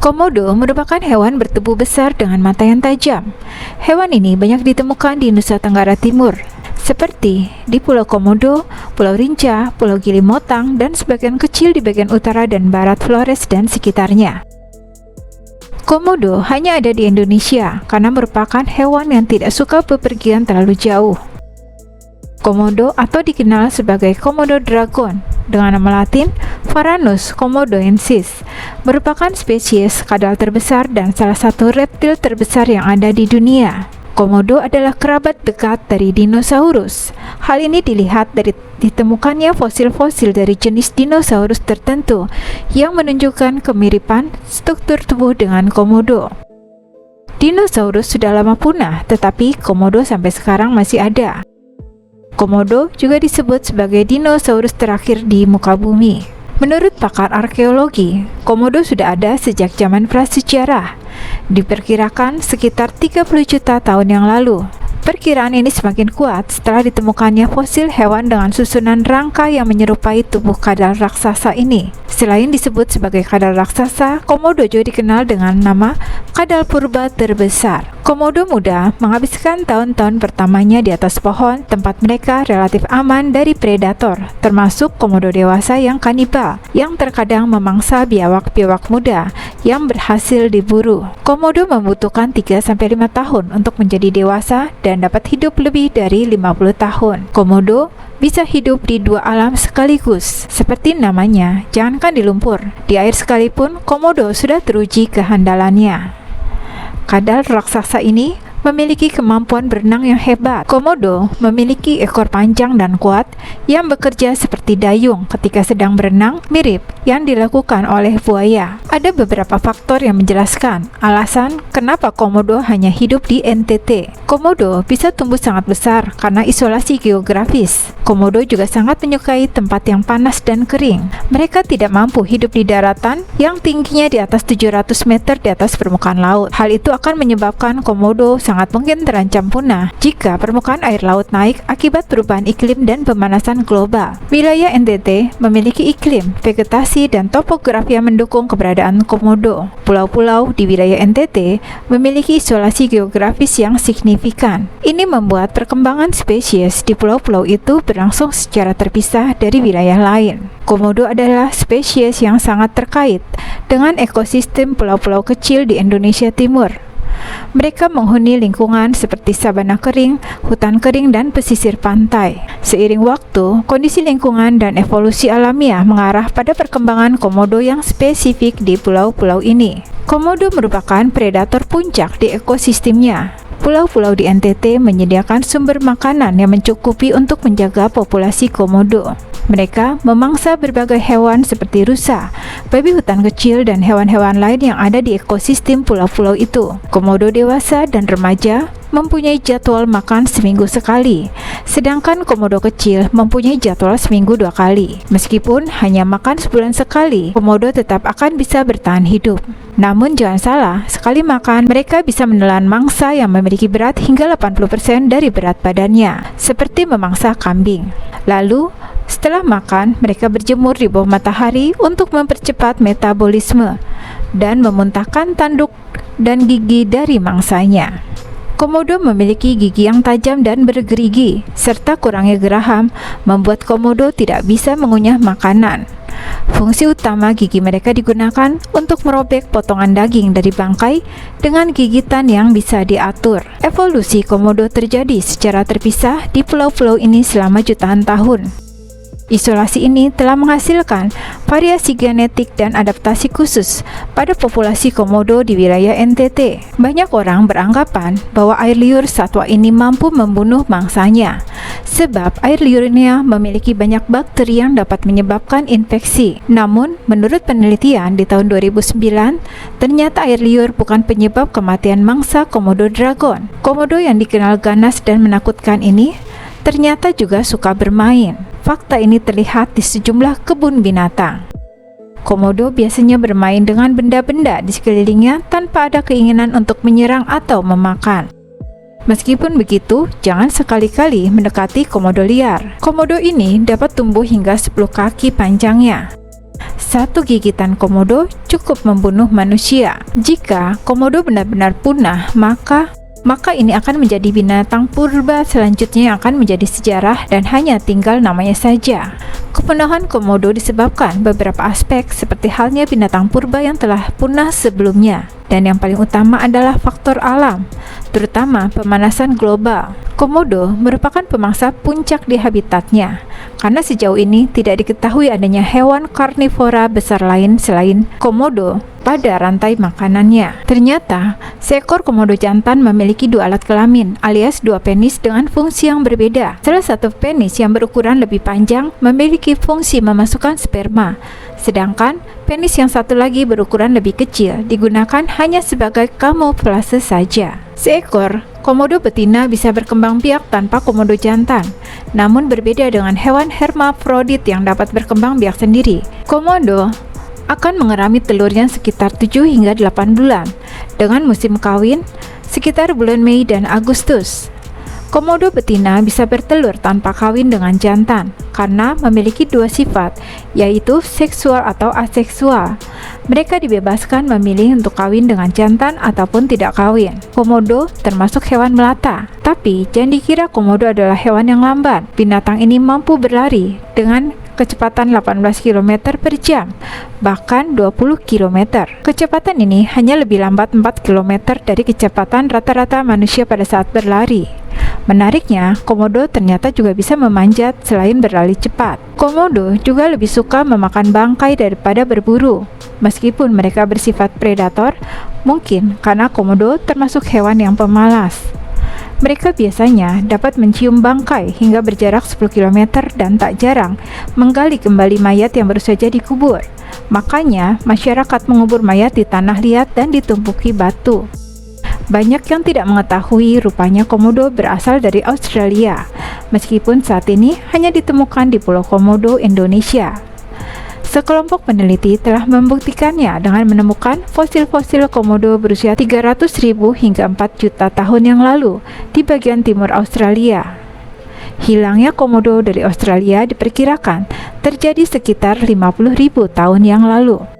Komodo merupakan hewan bertubuh besar dengan mata yang tajam. Hewan ini banyak ditemukan di Nusa Tenggara Timur, seperti di Pulau Komodo, Pulau Rinca, Pulau Gili Motang, dan sebagian kecil di bagian utara dan barat Flores dan sekitarnya. Komodo hanya ada di Indonesia karena merupakan hewan yang tidak suka bepergian terlalu jauh. Komodo atau dikenal sebagai Komodo dragon dengan nama latin Varanus komodoensis merupakan spesies kadal terbesar dan salah satu reptil terbesar yang ada di dunia. Komodo adalah kerabat dekat dari dinosaurus. Hal ini dilihat dari ditemukannya fosil-fosil dari jenis dinosaurus tertentu yang menunjukkan kemiripan struktur tubuh dengan komodo. Dinosaurus sudah lama punah, tetapi komodo sampai sekarang masih ada. Komodo juga disebut sebagai dinosaurus terakhir di muka bumi. Menurut pakar arkeologi, komodo sudah ada sejak zaman prasejarah. Diperkirakan sekitar 30 juta tahun yang lalu. Perkiraan ini semakin kuat setelah ditemukannya fosil hewan dengan susunan rangka yang menyerupai tubuh kadal raksasa ini. Selain disebut sebagai kadal raksasa, komodo juga dikenal dengan nama kadal purba terbesar. Komodo muda menghabiskan tahun-tahun pertamanya di atas pohon, tempat mereka relatif aman dari predator, termasuk komodo dewasa yang kanibal, yang terkadang memangsa biawak-biawak muda yang berhasil diburu. Komodo membutuhkan 3-5 tahun untuk menjadi dewasa dan dapat hidup lebih dari 50 tahun. Komodo bisa hidup di dua alam sekaligus. Seperti namanya, jangankan di lumpur, di air sekalipun komodo sudah teruji kehandalannya. Kadal raksasa ini memiliki kemampuan berenang yang hebat. Komodo memiliki ekor panjang dan kuat yang bekerja seperti dayung ketika sedang berenang, mirip yang dilakukan oleh buaya. Ada beberapa faktor yang menjelaskan alasan kenapa komodo hanya hidup di NTT. Komodo bisa tumbuh sangat besar karena isolasi geografis. Komodo juga sangat menyukai tempat yang panas dan kering. Mereka tidak mampu hidup di daratan yang tingginya di atas 700 meter di atas permukaan laut. Hal itu akan menyebabkan komodo sangat mungkin terancam punah jika permukaan air laut naik akibat perubahan iklim dan pemanasan global. Wilayah NTT memiliki iklim, vegetasi, dan topografi yang mendukung keberadaan komodo. Pulau-pulau di wilayah NTT memiliki isolasi geografis yang signifikan. Ini membuat perkembangan spesies di pulau-pulau itu berlangsung secara terpisah dari wilayah lain. Komodo adalah spesies yang sangat terkait dengan ekosistem pulau-pulau kecil di Indonesia Timur. Mereka menghuni lingkungan seperti sabana kering, hutan kering, dan pesisir pantai. Seiring waktu, kondisi lingkungan dan evolusi alamiah mengarah pada perkembangan komodo yang spesifik di pulau-pulau ini. Komodo merupakan predator puncak di ekosistemnya. Pulau-pulau di NTT menyediakan sumber makanan yang mencukupi untuk menjaga populasi komodo. Mereka memangsa berbagai hewan seperti rusa, babi hutan kecil, dan hewan-hewan lain yang ada di ekosistem pulau-pulau itu. Komodo dewasa dan remaja mempunyai jadwal makan seminggu sekali, sedangkan komodo kecil mempunyai jadwal seminggu 2 kali. Meskipun hanya makan sebulan sekali, komodo tetap akan bisa bertahan hidup. Namun jangan salah, sekali makan mereka bisa menelan mangsa yang memiliki berat hingga 80% dari berat badannya, seperti memangsa kambing. Lalu, setelah makan, mereka berjemur di bawah matahari untuk mempercepat metabolisme dan memuntahkan tanduk dan gigi dari mangsanya. Komodo memiliki gigi yang tajam dan bergerigi, serta kurangnya geraham membuat komodo tidak bisa mengunyah makanan. Fungsi utama gigi mereka digunakan untuk merobek potongan daging dari bangkai dengan gigitan yang bisa diatur. Evolusi komodo terjadi secara terpisah di pulau-pulau ini selama jutaan tahun. Isolasi ini telah menghasilkan variasi genetik dan adaptasi khusus pada populasi komodo di wilayah NTT. Banyak orang beranggapan bahwa air liur satwa ini mampu membunuh mangsanya, sebab air liurnya memiliki banyak bakteri yang dapat menyebabkan infeksi. Namun, menurut penelitian di tahun 2009, ternyata air liur bukan penyebab kematian mangsa komodo dragon. Komodo yang dikenal ganas dan menakutkan ini ternyata juga suka bermain. Fakta ini terlihat di sejumlah kebun binatang. Komodo biasanya bermain dengan benda-benda di sekelilingnya tanpa ada keinginan untuk menyerang atau memakan. Meskipun begitu, jangan sekali-kali mendekati komodo liar. Komodo ini dapat tumbuh hingga 10 kaki panjangnya. satu gigitan komodo cukup membunuh manusia. Jika komodo benar-benar punah, maka ini akan menjadi binatang purba selanjutnya yang akan menjadi sejarah dan hanya tinggal namanya saja. Kepunahan komodo disebabkan beberapa aspek seperti halnya binatang purba yang telah punah sebelumnya. Dan yang paling utama adalah faktor alam, terutama pemanasan global. Komodo merupakan pemangsa puncak di habitatnya, karena sejauh ini tidak diketahui adanya hewan karnivora besar lain selain komodo pada rantai makanannya. Ternyata, seekor komodo jantan memiliki dua alat kelamin alias dua penis dengan fungsi yang berbeda. Salah satu penis yang berukuran lebih panjang memiliki fungsi memasukkan sperma, sedangkan penis yang satu lagi berukuran lebih kecil digunakan hanya sebagai kamuflase saja. Seekor komodo betina bisa berkembang biak tanpa komodo jantan, namun berbeda dengan hewan hermafrodit yang dapat berkembang biak sendiri. Komodo akan mengerami telurnya sekitar 7 hingga 8 bulan, dengan musim kawin sekitar bulan Mei dan Agustus. Komodo betina bisa bertelur tanpa kawin dengan jantan karena memiliki dua sifat, yaitu seksual atau aseksual. Mereka dibebaskan memilih untuk kawin dengan jantan ataupun tidak kawin. Komodo termasuk hewan melata, tapi jangan dikira komodo adalah hewan yang lamban. Binatang ini mampu berlari dengan kecepatan 18 km per jam, bahkan 20 km. Kecepatan ini hanya lebih lambat 4 km dari kecepatan rata-rata manusia pada saat berlari. Menariknya, komodo ternyata juga bisa memanjat selain berlari cepat. Komodo juga lebih suka memakan bangkai daripada berburu. Meskipun mereka bersifat predator, mungkin karena komodo termasuk hewan yang pemalas. Mereka biasanya dapat mencium bangkai hingga berjarak 10 km dan tak jarang menggali kembali mayat yang baru saja dikubur. Makanya, masyarakat mengubur mayat di tanah liat dan ditumpuki batu. Banyak yang tidak mengetahui rupanya komodo berasal dari Australia, meskipun saat ini hanya ditemukan di Pulau Komodo, Indonesia. Sekelompok peneliti telah membuktikannya dengan menemukan fosil-fosil komodo berusia 300.000 hingga 4 juta tahun yang lalu di bagian timur Australia. Hilangnya komodo dari Australia diperkirakan terjadi sekitar 50.000 tahun yang lalu.